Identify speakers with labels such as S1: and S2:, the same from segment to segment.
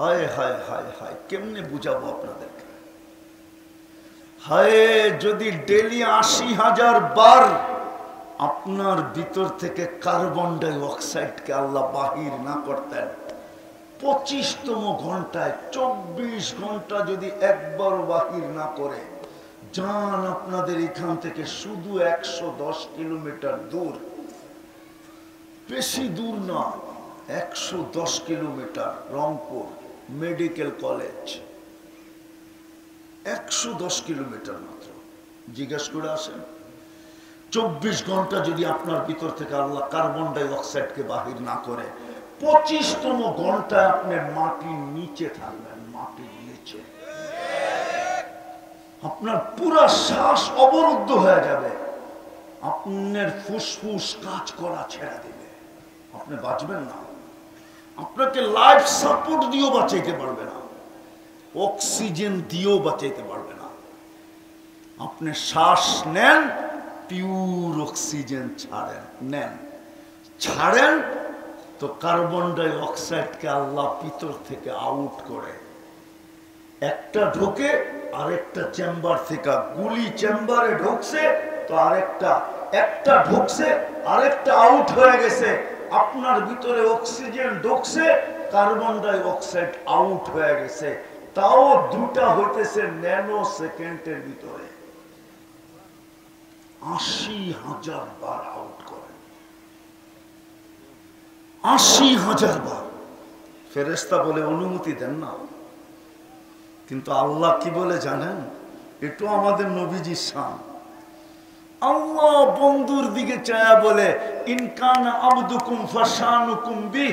S1: হায় হায় হায় হায়, কেমনে বুঝাবো আপনাদেরকে? হায়, যদি ডেলি ৮০,০০০ বার আপনার ভিতর থেকে কার্বন ডাই অক্সাইডকে আল্লাহ বাহির না করতেন, 25তম ঘন্টায় 24 ঘন্টা যদি একবার বাহির না করে, জান আপনাদের এখান থেকে শুধু 110 কিলোমিটার দূর, বেশি দূর না, 110 kilometre, Rangpur medical college, 110 kilometre মাত্র। জিজ্ঞেস করে আসেন, 24 ঘন্টা যদি আপনার ভিতর থেকে আল্লাহ কার্বন ডাই অক্সাইডকে বাহির না করে, 25তম ঘন্টায় আপনি মাটির নিচে থাকবেন, মাটির নিচে। আপনার পুরা শ্বাস অবরুদ্ধ হয়ে যাবে, আপনার ফুসফুস কাজ করা ছেড়ে দিবে, আপনি বাঁচবেন না। আপনাকে লাইফ সাপোর্ট দিয়েও বাঁচাইতে পারবে না, অক্সিজেন দিয়েও বাঁচাইতে পারবে না। আপনি শ্বাস নেন, পিওর অক্সিজেন ছাড়েন, নেন, ছাড়েন তো কার্বন ডাই অক্সাইডকে আল্লাহ ভিতর থেকে আউট করে। একটা ঢোকে আরেকটা চেম্বার থেকে, গুলি চেম্বারে ঢুকছে তো আরেকটা, একটা ঢুকছে আরেকটা আউট হয়ে গেছে। আপনার ভিতরে অক্সিজেন ঢুকছে, কার্বন ডাই অক্সাইড আউট হয়ে গেছে, তাও দুটা হইতেছে ন্যানো সেকেন্ডের ভিতরে। ৮০,০০০ বার আউট করেন, ৮০,০০০ বার। ফেরেশতা বলে অনুমতি দেন না, কিন্তু আল্লাহ কি বলে জানেন? একটু আমাদের নবীজির শান। আল্লাহ বন্ধুর দিকে চায়া বলে, ইনকান আবদুকুম ফাশানুকুম বি,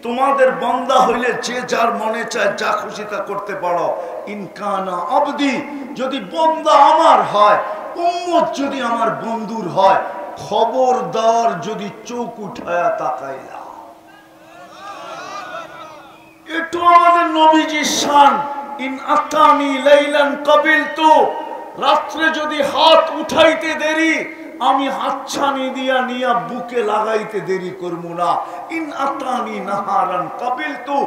S1: তোমাদের বান্দা হইলে যে যার মনে চায় যা খুশি তা করতে পারো। ইনকানা আবদি, যদি বান্দা আমার হয়, উম্মত যদি আমার বন্ধুর হয়, খবরদার যদি চোখ উঠায়া তাকাইলা। একটু আমাদের নবীজির শান। ইন আতানি লাইলান কাবিলতু, রাত্রে যদি হাত উঠাইতে দেরি, আমি হাতছানি দিয়া নিয়া বুকে লাগাইতে দেরি করব না। ইন আতানি নাহারান কাবিলতু,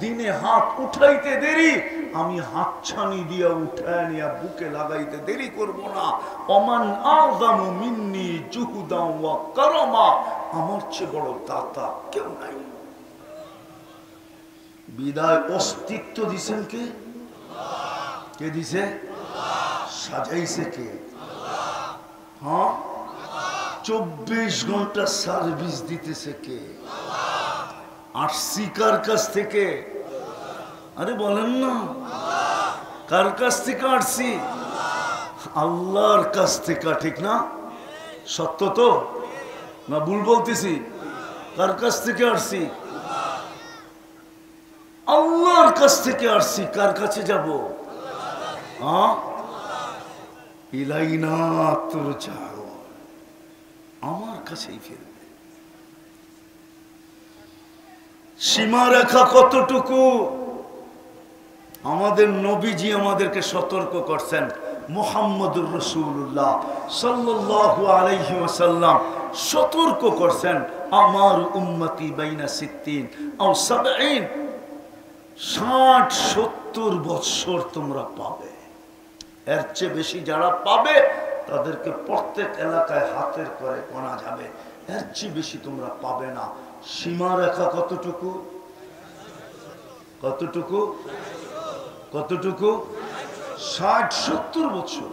S1: দিনে হাত উঠাইতে দেরি, আমি হাতছানি দিয়া উঠায় নিয়া বুকে লাগাইতে দেরি করব না। ওমান আযামু মিন্নি জুহুদান ওয়া কারামা, আমার চেয়ে বড় দাতা কেউ নাই। বিদায় অস্তিত্ব দিছেন কে? কে দিছে? সাজাইছে কে? হ্যাঁ, 24 ঘন্টা সার্ভিস দিতেছে কে? আসছি কার কাছ থেকে? আরে বলেন না, কার কাছ থেকে আসছি? আল্লাহর কাছ থেকে, ঠিক না? সত্য তো না ভুল বলতেছি? কার কাছ থেকে আসছি? আল্লাহর কাছ থেকে আসছি। কার কাছে যাব? হ্যাঁ, ইলাইনা তুরজাউ, আমার কাছেই ফিরবে। সীমারেখা কতটুকু আমাদের নবীজি আমাদেরকে সতর্ক করছেন। মুহাম্মদুর রাসূলুল্লাহ সাল্লাল্লাহু আলাইহি ওয়াসাল্লাম সতর্ক করছেন, আমার উম্মতি বাইনা সিত্তিন আও সাবঈন, ৬০-৭০ বৎসর তোমরা পাবে। এর চেয়ে বেশি যারা পাবে তাদেরকে প্রত্যেক এলাকায় হাতের করে গোনা যাবে, এর চেয়ে বেশি তোমরা পাবে না। সীমারেখা কতটুকু? কতটুকু? কতটুকু? ৬০-৭০ বছর।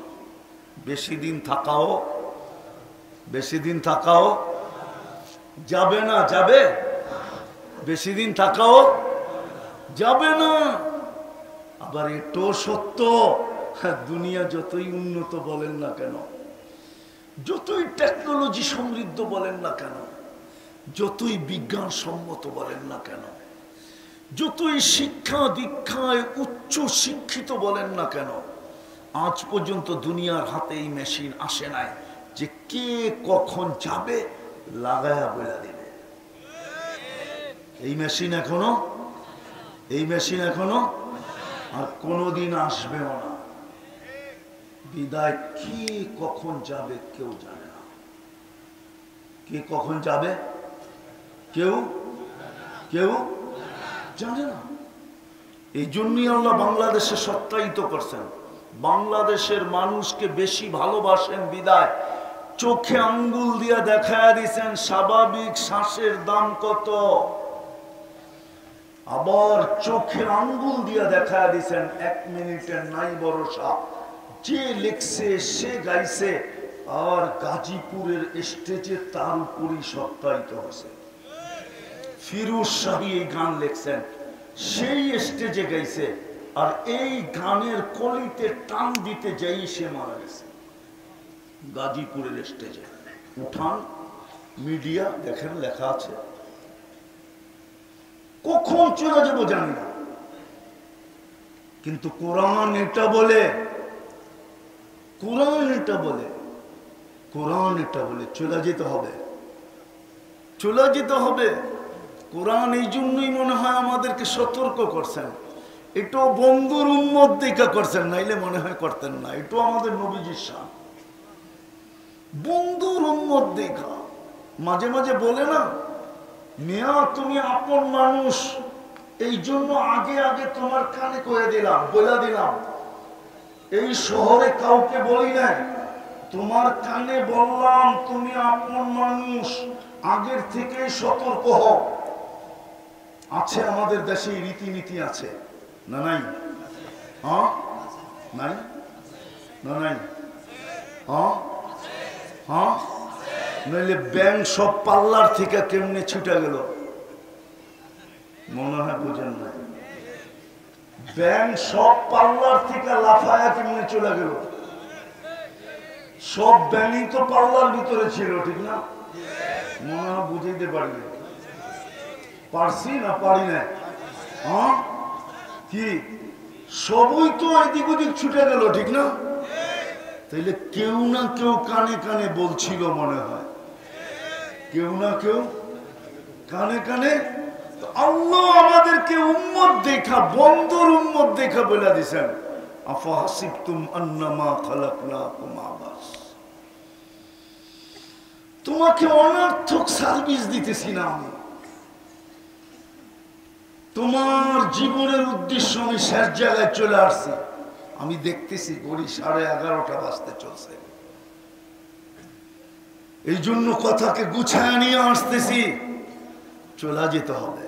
S1: বেশি দিন থাকাও, বেশি দিন থাকাও যাবে না। যাবে? বেশি দিন থাকাও যাবে না। আবার এটাও সত্য, দুনিয়া যতই উন্নত বলেন না কেন, যতই টেকনোলজি সমৃদ্ধ বলেন না কেন, যতই বিজ্ঞান সম্মত বলেন না কেন, যতই শিক্ষা দীক্ষায় উচ্চ শিক্ষিত বলেন না কেন, আজ পর্যন্ত দুনিয়ার হাতে এই মেশিন আসে নাই যে কে কখন যাবে লাগায়া বলে দিবে। এই মেশিন এখনো, এই মেশিন এখনো আর কোনোদিন আসবেও না। বিদায় কে কখন যাবে কেউ জানে না। কে কখন যাবে কেউ কেউ জানে না। এই জন্যই আল্লাহ বাংলাদেশে সত্যায়িত করছেন, বাংলাদেশের মানুষকে বেশি ভালোবাসেন বিদায় চোখে আঙ্গুল দিয়া দেখায় দিয়েছেন স্বাভাবিক শ্বাসের দাম কত, আবার চোখে আঙ্গুল দিয়া দেখায় দিয়েছেন 1 মিনিটের নাই ভরসা। যে লিখছে সে গাইছে, আর গাজীপুরের স্টেজে তার উপরই সত্যায়িত হয়েছে। ফিরোজ শাহী এই গান লিখছেন, সেই স্টেজে গাইছে, আর এই গানের কলিতে টান দিতে যাই সে মারা গেছে গাজীপুরের স্টেজে। উঠান মিডিয়া দেখেন লেখা আছে, কখন চলে যাবো জানি না, কিন্তু কোরআন এটা বলে, কোরআন এটা বলে, কোরআন এটা বলে চলে যেতে হবে, চলে যেতে হবে। কোরআন এই জন্যই মনে হয় আমাদেরকে সতর্ক করছেন, এটাও বন্ধুর উম্মত দেখা করছেন, নাইলে মনে হয় করতেন না। এটাও আমাদের নবীজির শান, বন্ধুর উম্মত দেখা। মাঝে মাঝে বলে না, মিয়া তুমি আপন মানুষ, এই জন্য আগে আগে তোমার কানে কয়ে দিলাম, বলে দিলাম, এই শহরে কাউকে বলি নাই, তোমার কানে বললাম তুমি আপন মানুষ, আগের থেকে সতর্ক হও। আছে আমাদের দেশে রীতিনীতি আছে না নাই? হ্যাঁ নাই না নাই? হ্যাঁ হ্যাঁ, নইলে ব্যাংক সব পাল্লার থেকে কেমনে ছুটে গেল মনে হয় বুঝেন না। ব্যাংক সব পাল্লার থেকে লাফায়া কেমনে চলে গেল, সব ব্যাংকই তো পাল্লার ভিতরে ছিল, ঠিক না? মনে হয় বুঝাইতে পারি, পারছি না পারি না? হ্যাঁ কি সবই তো এদিক ওদিক ছুটে গেল, ঠিক না? তাইলে কেউ না কেউ কানে কানে বলছিল মনে হয়, কেউ না কেউ কানে কানে। আল্লাহ আমাদেরকে উম্মত দেখা, বন্ধুর উম্মত দেখা বলে দিয়েছেন, আফাহাসিবতুম আন্নামা খালাকনাকুম আবাস, তোমাকে অনর্থক সার্ভিস দিতেছি না আমি, তোমার জীবনের উদ্দেশ্য আমি শেষ জায়গায় চলে আসছি। আমি দেখতেছি ঘড়ি 11:30 বাজতে চলছে, এই জন্য কথাকে গুছায় নিয়ে আসতেছি, চলে যেতে হবে।